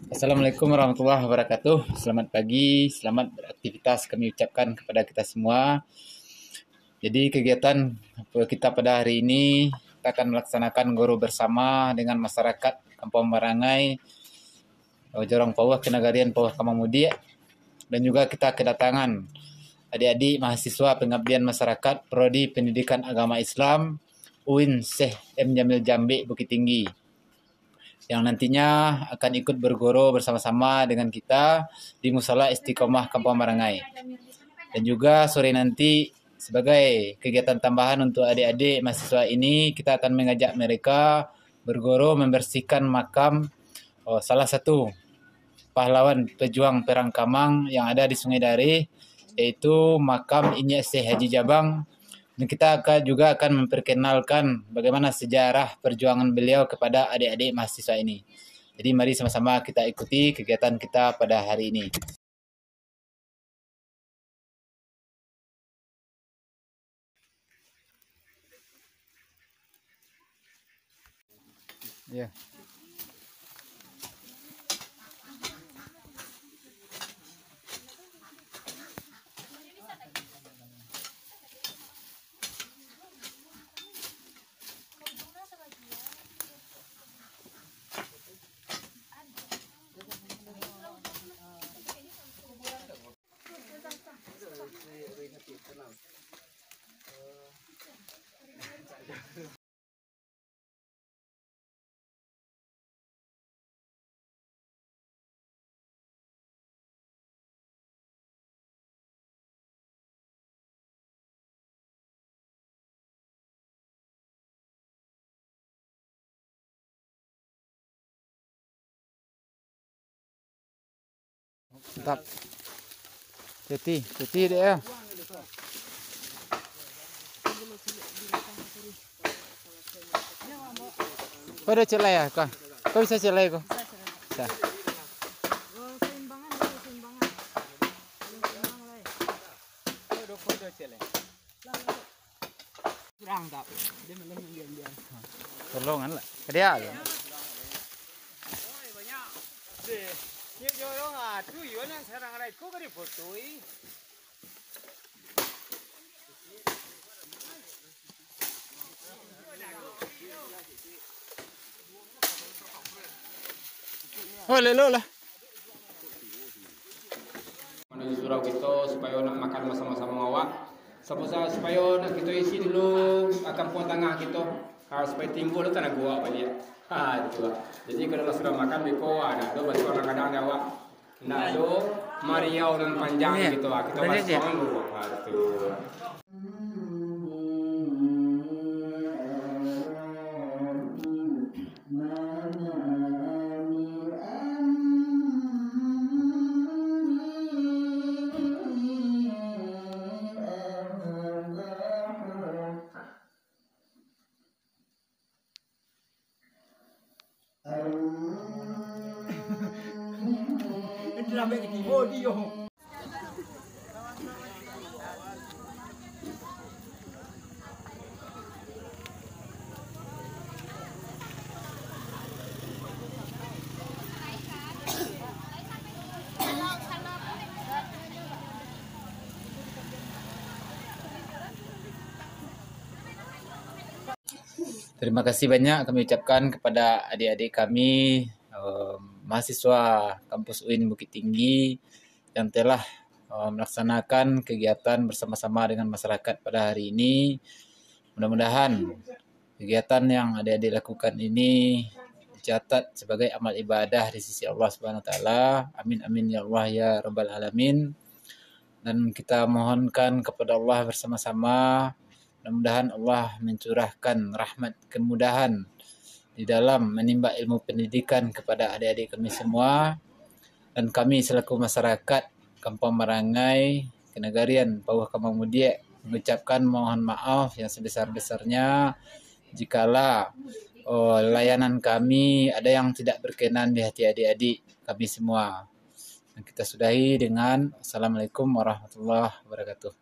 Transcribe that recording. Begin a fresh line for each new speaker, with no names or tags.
Assalamualaikum warahmatullahi wabarakatuh. Selamat pagi, selamat beraktivitas kami ucapkan kepada kita semua. Jadi kegiatan kita pada hari ini, kita akan melaksanakan goro bersama dengan masyarakat Kampung Marangai, Jorong Pauh, Kenagarian Pauh Kamangmudi, dan juga kita kedatangan adik-adik mahasiswa pengabdian masyarakat Prodi Pendidikan Agama Islam UIN Syekh M. Jamil Jambi Bukit Tinggi, yang nantinya akan ikut bergoro bersama-sama dengan kita di Musala Istiqomah Kampung Marangai. Dan juga sore nanti sebagai kegiatan tambahan untuk adik-adik mahasiswa ini, kita akan mengajak mereka bergoro membersihkan makam salah satu pahlawan pejuang Perang Kamang yang ada di Sungai Darih, yaitu makam Inye Syekh Haji Jabang. Dan kita juga akan memperkenalkan bagaimana sejarah perjuangan beliau kepada adik-adik mahasiswa ini. Jadi mari sama-sama kita ikuti kegiatan kita pada hari ini. Ya. Mantap. Cuti deh ya. Kau udah celai ya kau? Kau bisa celai kau? Bisa. Kurang tak? Dia malam diam-diam. Tolongan lah. Dia. Dia jorong tu yang serang rai ko kari fotoi. Oh lelo lah. Menuju surau kita supaya nak makan sama-sama ngawak. Supaya nak kita isi dulu kampung tengah kita. Supaya timbul tanah gua balik. Itu lah. Jadi kalau sudah makan beko ada bahasa kadang-kadang ada awak. Nak do Mariau dan panjang gitu lah. Kita bahas dulu. Itu. Terima kasih banyak kami ucapkan kepada adik-adik kami, mahasiswa kampus UIN Bukit Tinggi yang telah melaksanakan kegiatan bersama-sama dengan masyarakat pada hari ini. Mudah-mudahan kegiatan yang adik-adik lakukan ini dicatat sebagai amal ibadah di sisi Allah Subhanahu wa taala. Amin amin ya Allah ya rabbal alamin. Dan kita mohonkan kepada Allah bersama-sama, mudah-mudahan Allah mencurahkan rahmat kemudahan di dalam menimba ilmu pendidikan kepada adik-adik kami semua. Dan kami selaku masyarakat Kampung Marangai, Kenagarian Pauh Kamangmudi mengucapkan mohon maaf yang sebesar-besarnya jikalau layanan kami ada yang tidak berkenan di hati adik-adik kami semua. Dan kita sudahi dengan Assalamualaikum warahmatullahi wabarakatuh.